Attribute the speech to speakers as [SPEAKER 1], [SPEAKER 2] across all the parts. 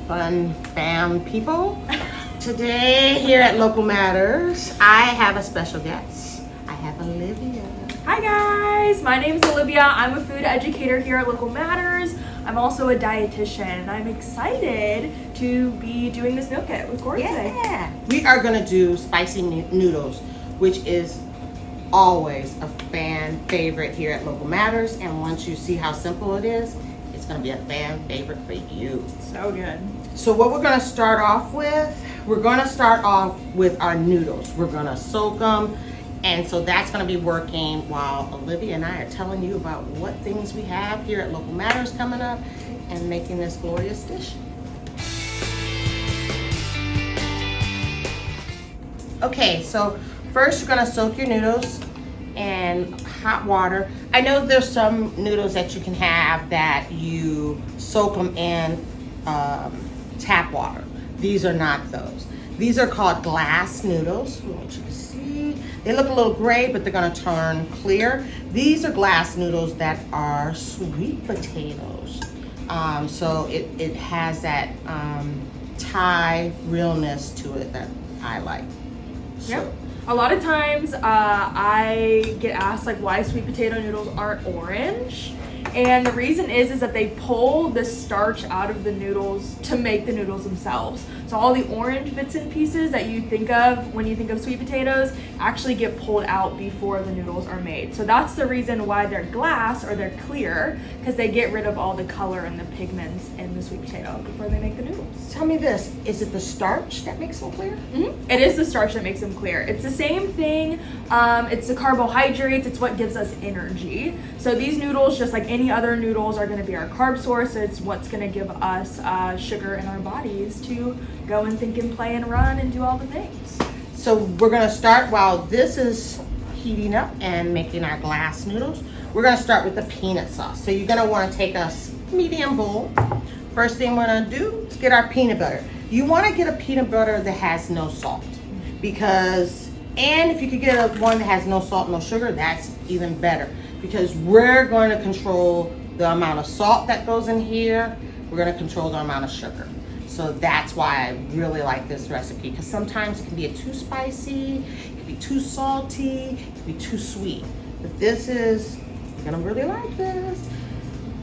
[SPEAKER 1] fun fam people. Today here at Local Matters, I have a special guest. I have Olivia.
[SPEAKER 2] Hi guys, my name is Olivia. I'm a food educator here at Local Matters. I'm also a dietitian and I'm excited to be doing this meal kit with Corey today.
[SPEAKER 1] We are gonna do spicy noodles, which is always a fan favorite here at Local Matters. And once you see how simple it is, it's gonna be a fan favorite for you.
[SPEAKER 2] So good.
[SPEAKER 1] So what we're gonna start off with, our noodles. We're gonna soak them. And so that's gonna be working while Olivia and I are telling you about what things we have here at Local Matters coming up and making this glorious dish. Okay, so first you're gonna soak your noodles in hot water. I know there's some noodles that you can have that you soak them in tap water. These are not those. These are called glass noodles. I want you to see. They look a little gray, but they're gonna turn clear. These are glass noodles that are sweet potatoes. So it has that Thai realness to it that I like.
[SPEAKER 2] Yep. A lot of times I get asked like why sweet potato noodles aren't orange. And the reason is that they pull the starch out of the noodles to make the noodles themselves. So all the orange bits and pieces that you think of when you think of sweet potatoes actually get pulled out before the noodles are made. So that's the reason why they're glass or they're clear, because they get rid of all the color and the pigments in the sweet potato before they make the noodles.
[SPEAKER 1] Tell me this, is it the starch that makes them clear?
[SPEAKER 2] Mm-hmm. It is the starch that makes them clear. It's the same thing. It's the carbohydrates. It's what gives us energy. So these noodles, just like any other noodles, are going to be our carb source. It's what's going to give us sugar in our bodies to go and think and play and run and do all the things.
[SPEAKER 1] So we're going to start while this is heating up and making our glass noodles. We're going to start with the peanut sauce. So you're going to want to take a medium bowl. First thing we're going to do is get our peanut butter. You want to get a peanut butter that has no salt, because, and if you could get one that has no salt, no sugar, that's even better, because we're going to control the amount of salt that goes in here. We're going to control the amount of sugar. So that's why I really like this recipe, because sometimes it can be too spicy, it can be too salty, it can be too sweet. But this is, you're gonna really like this.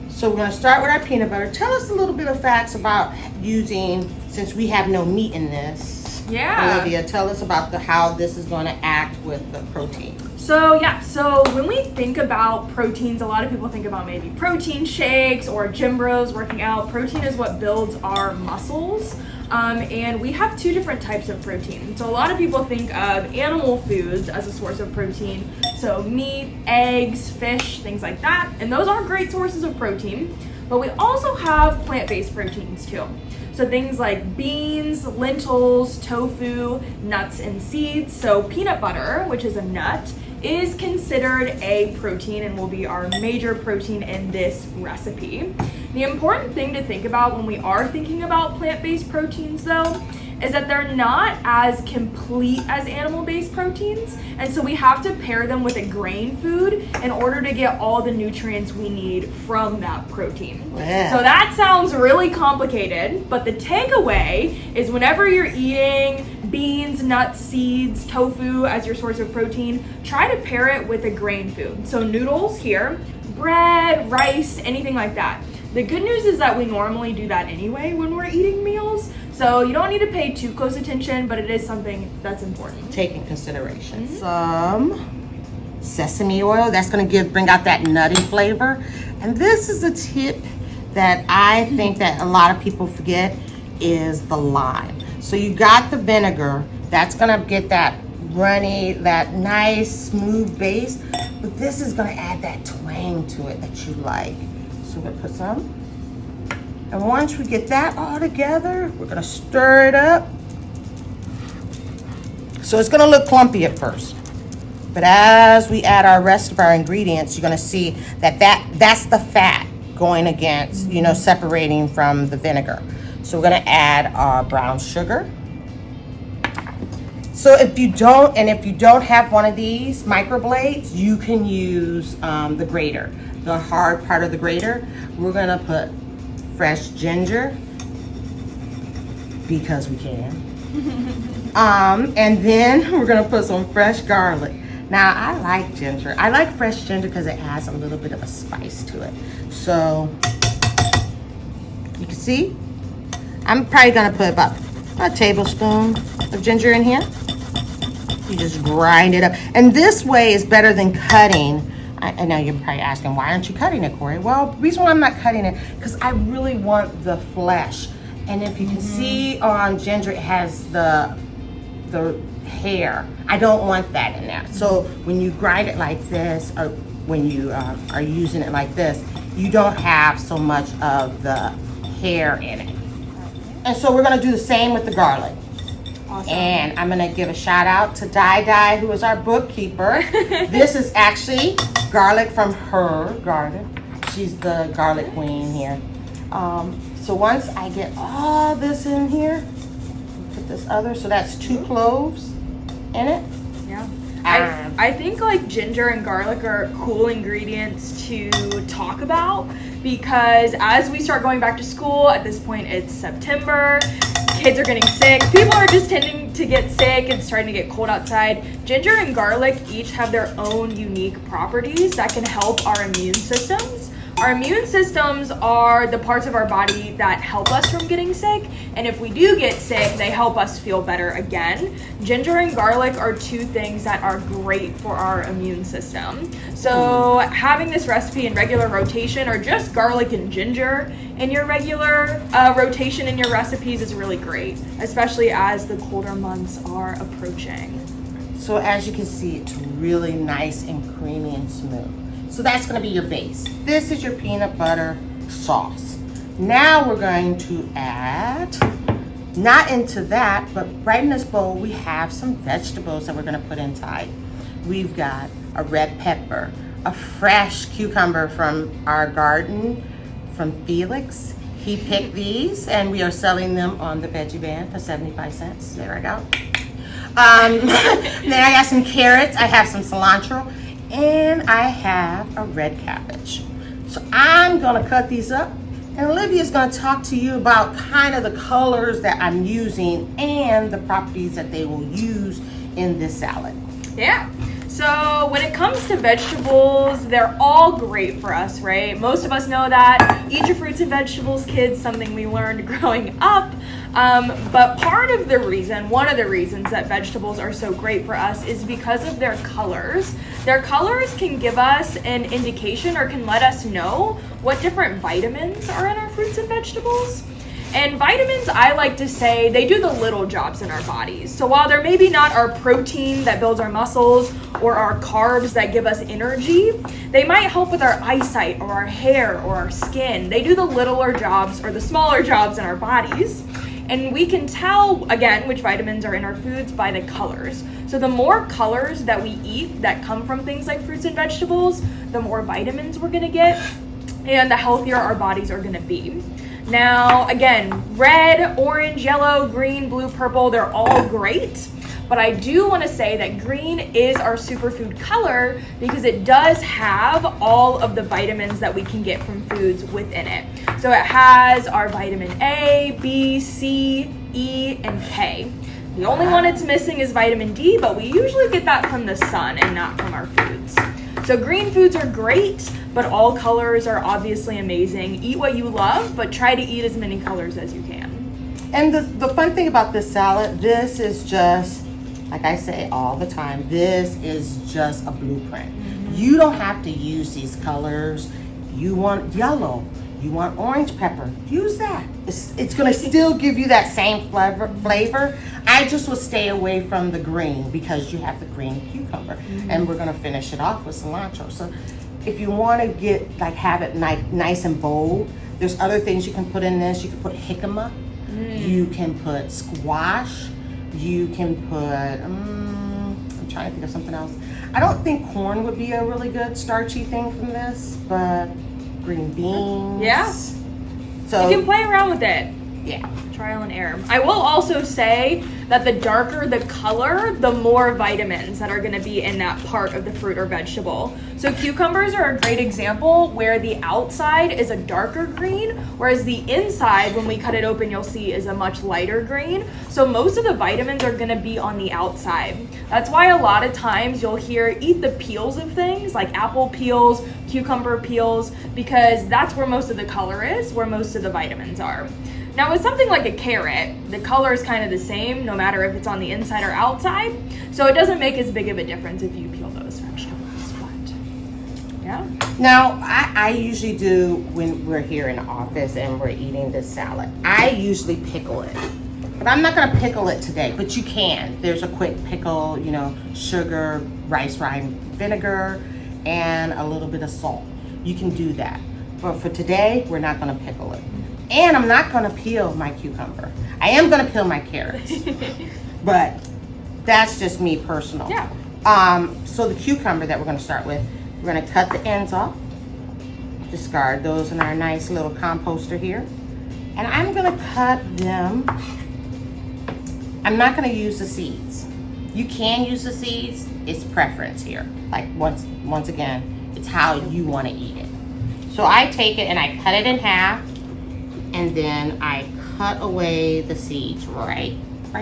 [SPEAKER 1] So we're gonna start with our peanut butter. Tell us a little bit of facts about using, since we have no meat in this.
[SPEAKER 2] Yeah.
[SPEAKER 1] Olivia, tell us about how this is gonna act with the protein.
[SPEAKER 2] So when we think about proteins, a lot of people think about maybe protein shakes or gym bros working out. Protein is what builds our muscles. And we have two different types of protein. So a lot of people think of animal foods as a source of protein. So meat, eggs, fish, things like that. And those are great sources of protein. But we also have plant-based proteins too. So things like beans, lentils, tofu, nuts, and seeds. So peanut butter, which is a nut, is considered a protein and will be our major protein in this recipe. The important thing to think about when we are thinking about plant-based proteins though, is that they're not as complete as animal-based proteins, and so we have to pair them with a grain food in order to get all the nutrients we need from that protein.
[SPEAKER 1] Yeah.
[SPEAKER 2] So that sounds really complicated, but the takeaway is whenever you're eating beans, nuts, seeds, tofu as your source of protein, try to pair it with a grain food. So noodles here, bread, rice, anything like that. The good news is that we normally do that anyway when we're eating meals, so you don't need to pay too close attention, but it is something that's important.
[SPEAKER 1] Take in consideration. Some sesame oil, that's gonna bring out that nutty flavor. And this is a tip that I think that a lot of people forget, is the lime. So you got the vinegar, that's gonna get that runny, that nice smooth base, but this is gonna add that twang to it that you like. So we're gonna put some. And once we get that all together, we're gonna stir it up. So it's gonna look clumpy at first, but as we add our rest of our ingredients, you're gonna see that's the fat going against, separating from the vinegar. So we're gonna add our brown sugar. So if you don't have one of these microblades, you can use the grater, the hard part of the grater. We're gonna put fresh ginger, because we can. And then we're gonna put some fresh garlic. Now I like ginger. I like fresh ginger because it adds a little bit of a spice to it. So you can see, I'm probably gonna put about a tablespoon of ginger in here. You just grind it up. And this way is better than cutting. I know you're probably asking, why aren't you cutting it, Corey? Well, the reason why I'm not cutting it, because I really want the flesh. And if you can see on ginger, it has the hair. I don't want that in there. So when you grind it like this, or when you are using it like this, you don't have so much of the hair in it. And so we're gonna do the same with the garlic.
[SPEAKER 2] Awesome.
[SPEAKER 1] And I'm gonna give a shout out to Di, who is our bookkeeper. This is actually garlic from her garden. She's the garlic queen here. So once I get all this in here, put this other, so that's 2 cloves in it.
[SPEAKER 2] Yeah. I think like ginger and garlic are cool ingredients to talk about because as we start going back to school, at this point it's September, kids are getting sick, people are just tending to get sick, it's starting to get cold outside. Ginger and garlic each have their own unique properties that can help our immune systems. Our immune systems are the parts of our body that help us from getting sick, and if we do get sick, they help us feel better again. Ginger and garlic are 2 things that are great for our immune system. So having this recipe in regular rotation, or just garlic and ginger in your regular rotation in your recipes is really great, especially as the colder months are approaching.
[SPEAKER 1] So as you can see, it's really nice and creamy and smooth. So that's gonna be your base. This is your peanut butter sauce. Now we're going to add, not into that, but right in this bowl, we have some vegetables that we're gonna put inside. We've got a red pepper, a fresh cucumber from our garden, from Felix. He picked these and we are selling them on the Veggie Van for 75 cents. There I go. Then I got some carrots, I have some cilantro, and I have a red cabbage. So I'm gonna cut these up, and Olivia's gonna talk to you about kind of the colors that I'm using and the properties that they will use in this salad.
[SPEAKER 2] Yeah. So when it comes to vegetables, they're all great for us, right? Most of us know that. Eat your fruits and vegetables, kids, something we learned growing up. But one of the reasons that vegetables are so great for us is because of their colors. Their colors can give us an indication or can let us know what different vitamins are in our fruits and vegetables. And vitamins, I like to say, they do the little jobs in our bodies. So while they're maybe not our protein that builds our muscles or our carbs that give us energy, they might help with our eyesight or our hair or our skin. They do the littler jobs or the smaller jobs in our bodies. And we can tell, again, which vitamins are in our foods by the colors. So the more colors that we eat that come from things like fruits and vegetables, the more vitamins we're gonna get and the healthier our bodies are gonna be. Now, again, red, orange, yellow, green, blue, purple, they're all great. But I do want to say that green is our superfood color because it does have all of the vitamins that we can get from foods within it. So it has our vitamin A, B, C, E, and K. The only one it's missing is vitamin D, but we usually get that from the sun and not from our foods. So green foods are great, but all colors are obviously amazing. Eat what you love, but try to eat as many colors as you can.
[SPEAKER 1] And the fun thing about this salad, this is just, like I say all the time, this is just a blueprint. Mm-hmm. You don't have to use these colors. You want yellow, you want orange pepper, use that. It's gonna still give you that same flavor. I just would stay away from the green because you have the green cucumber. Mm-hmm. And we're gonna finish it off with cilantro. So if you wanna have it nice and bold, there's other things you can put in this. You can put jicama, you can put squash, you can put, I'm trying to think of something else. I don't think corn would be a really good starchy thing from this, but green beans.
[SPEAKER 2] Yeah.
[SPEAKER 1] So
[SPEAKER 2] you can play around with it.
[SPEAKER 1] Yeah.
[SPEAKER 2] Trial and error. I will also say that the darker the color, the more vitamins that are going to be in that part of the fruit or vegetable. So cucumbers are a great example where the outside is a darker green, whereas the inside, when we cut it open, you'll see is a much lighter green. So most of the vitamins are going to be on the outside. That's why a lot of times you'll hear eat the peels of things like apple peels, cucumber peels, because that's where most of the color is, where most of the vitamins are. Now with something like a carrot, the color is kind of the same no matter if it's on the inside or outside, so it doesn't make as big of a difference if you peel those vegetables. But yeah.
[SPEAKER 1] Now I usually do when we're here in the office and we're eating this salad, I usually pickle it. But I'm not gonna pickle it today, but you can. There's a quick pickle, you know, sugar, rice wine vinegar, and a little bit of salt. You can do that. But for today, we're not gonna pickle it. And I'm not gonna peel my cucumber. I am gonna peel my carrots. But that's just me personal.
[SPEAKER 2] Yeah.
[SPEAKER 1] So the cucumber that we're gonna start with, we're gonna cut the ends off, discard those in our nice little composter here. And I'm gonna cut them. I'm not gonna use the seeds. You can use the seeds, it's preference here. Like once again, it's how you wanna eat it. So I take it and I cut it in half, and then I cut away the seeds right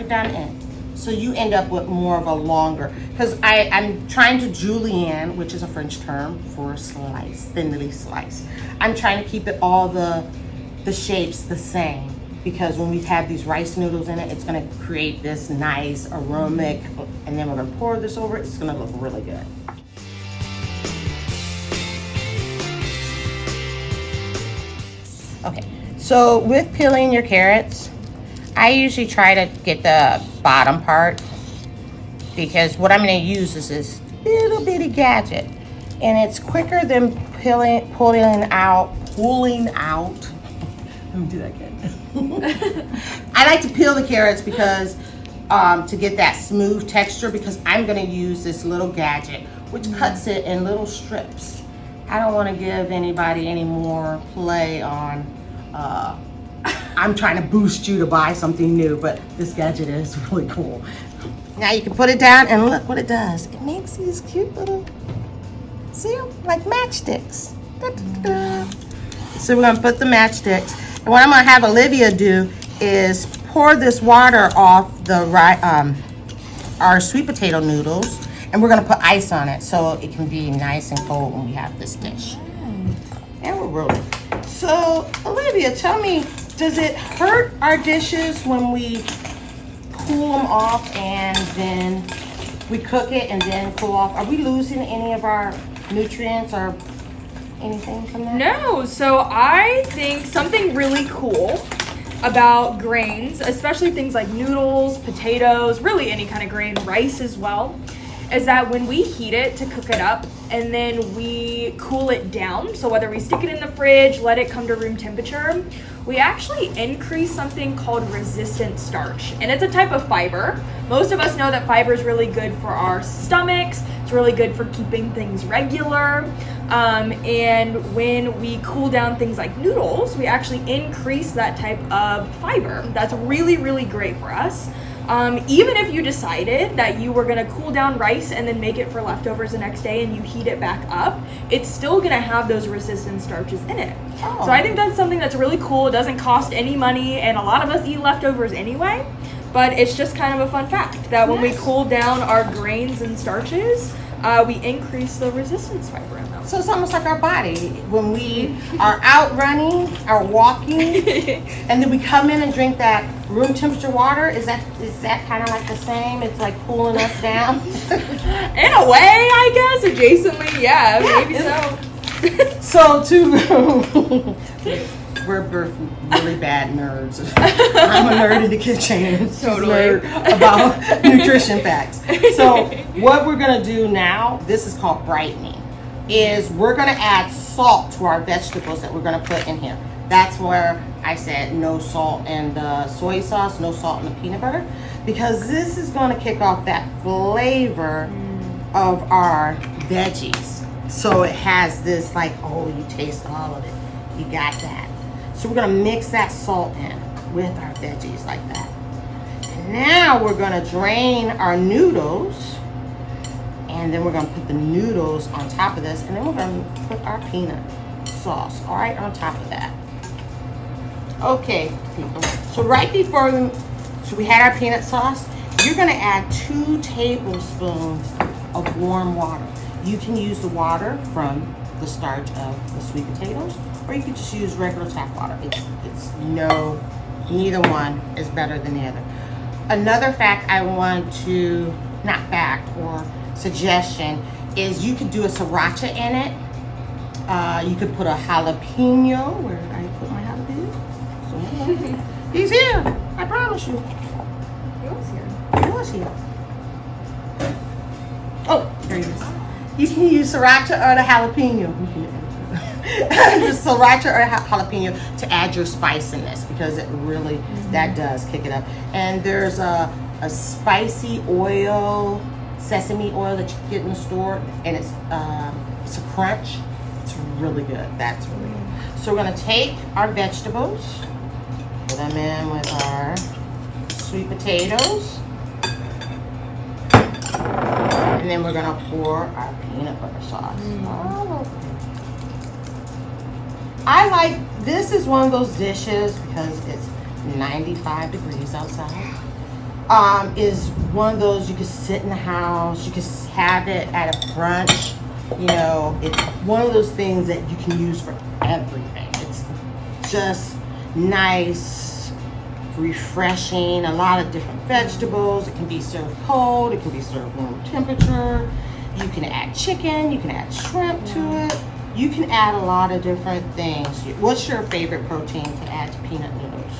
[SPEAKER 1] down in. So you end up with more of a longer, because I'm trying to julienne, which is a French term for slice, thinly slice. I'm trying to keep it all the shapes the same, because when we have these rice noodles in it, it's gonna create this nice aromatic, and then we're gonna pour this over it, it's gonna look really good. Okay, so with peeling your carrots, I usually try to get the bottom part, because what I'm going to use is this little bitty gadget, and it's quicker than pulling out. Let me do that again. I like to peel the carrots because to get that smooth texture, because I'm going to use this little gadget which cuts it in little strips. I don't want to give anybody any more play on I'm trying to boost you to buy something new, but this gadget is really cool. Now you can put it down and look what it does. It makes these cute little, see them? Like matchsticks. Da, da, da. So we're gonna put the matchsticks. And what I'm gonna have Olivia do is pour this water off our sweet potato noodles, and we're gonna put ice on it so it can be nice and cold when we have this dish. And we're rolling. So Olivia, tell me, does it hurt our dishes when we cool them off and then we cook it and then cool off? Are we losing any of our nutrients or anything from that?
[SPEAKER 2] No, so I think something really cool about grains, especially things like noodles, potatoes, really any kind of grain, rice as well, is that when we heat it to cook it up and then we cool it down, so whether we stick it in the fridge, let it come to room temperature, we actually increase something called resistant starch. And it's a type of fiber. Most of us know that fiber is really good for our stomachs. It's really good for keeping things regular. And when we cool down things like noodles, we actually increase that type of fiber. That's really, really great for us. Even if you decided that you were gonna cool down rice and then make it for leftovers the next day and you heat it back up, it's still gonna have those resistant starches in it.
[SPEAKER 1] Oh.
[SPEAKER 2] So I think that's something that's really cool. It doesn't cost any money, and a lot of us eat leftovers anyway, but it's just kind of a fun fact that when we cool down our grains and starches, we increase the resistance fiber in them.
[SPEAKER 1] So it's almost like our body. When we are out running or walking, and then we come in and drink that room temperature water, is that kind of like the same? It's like cooling us down?
[SPEAKER 2] In a way, I guess, adjacently, yeah, maybe so.
[SPEAKER 1] So we're both really bad nerds. I'm a nerd in the kitchen.
[SPEAKER 2] Totally.
[SPEAKER 1] Nerd about nutrition facts. So what we're gonna do now, this is called brightening, is we're gonna add salt to our vegetables that we're gonna put in here. That's where I said no salt in the soy sauce, no salt in the peanut butter, because this is gonna kick off that flavor of our veggies. So it has this like, oh, you taste all of it. You got that. So we're gonna mix that salt in with our veggies like that. And Now we're gonna drain our noodles, and then we're gonna put the noodles on top of this, and then we're gonna put our peanut sauce right on top of that. Okay, people. So right before we had our peanut sauce, you're gonna add 2 tablespoons of warm water. You can use the water from the starch of the sweet potatoes, or you could just use regular tap water. Neither one is better than the other. Another fact I want to, not fact, or suggestion, is you could do a sriracha in it. You could put a jalapeno. Where did I put my jalapeno? So, he's here. I promise you.
[SPEAKER 2] He was here.
[SPEAKER 1] He was here. Oh, there he is. You can use sriracha or the jalapeno. Just sriracha or jalapeno to add your spiciness, because it really, that does kick it up. And there's a spicy oil, sesame oil that you can get in the store, and it's a crunch. It's really good. That's really good. So we're gonna take our vegetables, put them in with our sweet potatoes, and then we're gonna pour our peanut butter sauce all over. This is one of those dishes, because it's 95 degrees outside. Is one of those you can sit in the house, you can have it at a brunch. You know, it's one of those things that you can use for everything. It's just nice, refreshing, a lot of different vegetables. It can be served cold, it can be served room temperature. You can add chicken, you can add shrimp to it. You can add a lot of different things. What's your favorite protein to add to peanut noodles?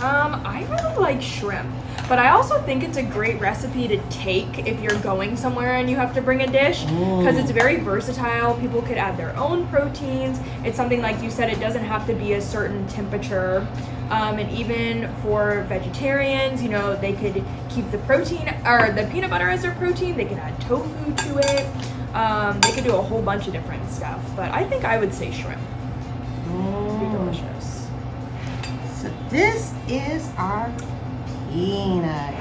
[SPEAKER 2] I really like shrimp, but I also think it's a great recipe to take if you're going somewhere and you have to bring a dish, because it's very versatile. People could add their own proteins. It's something, like you said, it doesn't have to be a certain temperature. And even for vegetarians, you know, they could keep the protein or the peanut butter as their protein. They could add tofu to it. They could do a whole bunch of different stuff, but I think I would say shrimp. It'd be delicious.
[SPEAKER 1] So this is our peanut.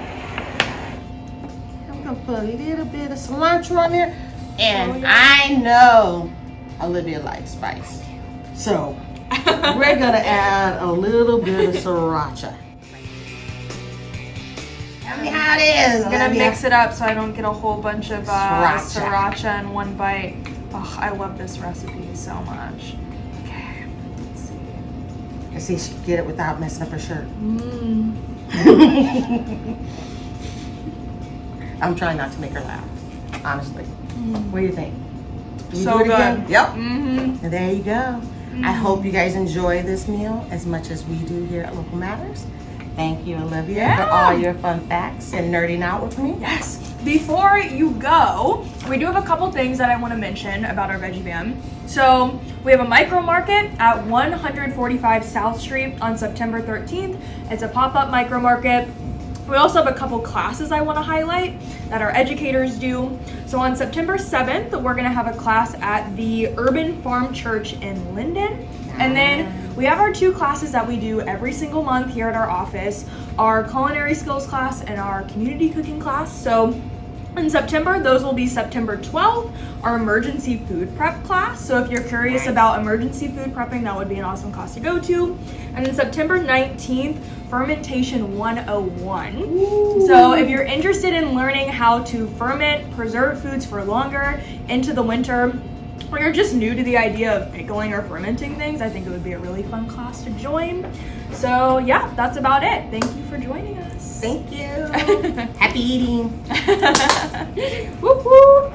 [SPEAKER 1] I'm gonna put a little bit of cilantro on there, and I know Olivia likes spice, so we're gonna add a little bit of sriracha. Tell me how it is.
[SPEAKER 2] I'm gonna mix it up so I don't get a whole bunch of sriracha in one bite. Oh, I love this recipe so much. Okay, let's see.
[SPEAKER 1] Let's see if she can get it without messing up her shirt. I'm trying not to make her laugh, honestly. What do you think?
[SPEAKER 2] So good.
[SPEAKER 1] Again? Yep. And there you go. I hope you guys enjoy this meal as much as we do here at Local Matters. Thank you, Olivia, for all your fun facts and nerding out with me.
[SPEAKER 2] Yes. Before you go, we do have a couple things that I want to mention about our Veggie Van. So we have a micro market at 145 South Street on September 13th. It's a pop-up micro market. We also have a couple classes I want to highlight that our educators do. So on September 7th, we're going to have a class at the Urban Farm Church in Linden. And then we have our 2 classes that we do every single month here at our office, our culinary skills class and our community cooking class. So in September, those will be September 12th, our emergency food prep class. So if you're curious about emergency food prepping, that would be an awesome class to go to. And then September 19th, Fermentation 101. Ooh. So if you're interested in learning how to ferment, preserve foods for longer into the winter, or you're just new to the idea of pickling or fermenting things, I think it would be a really fun class to join. So yeah, that's about it. Thank you for joining us.
[SPEAKER 1] Thank you. Happy eating.
[SPEAKER 2] Whoop whoop.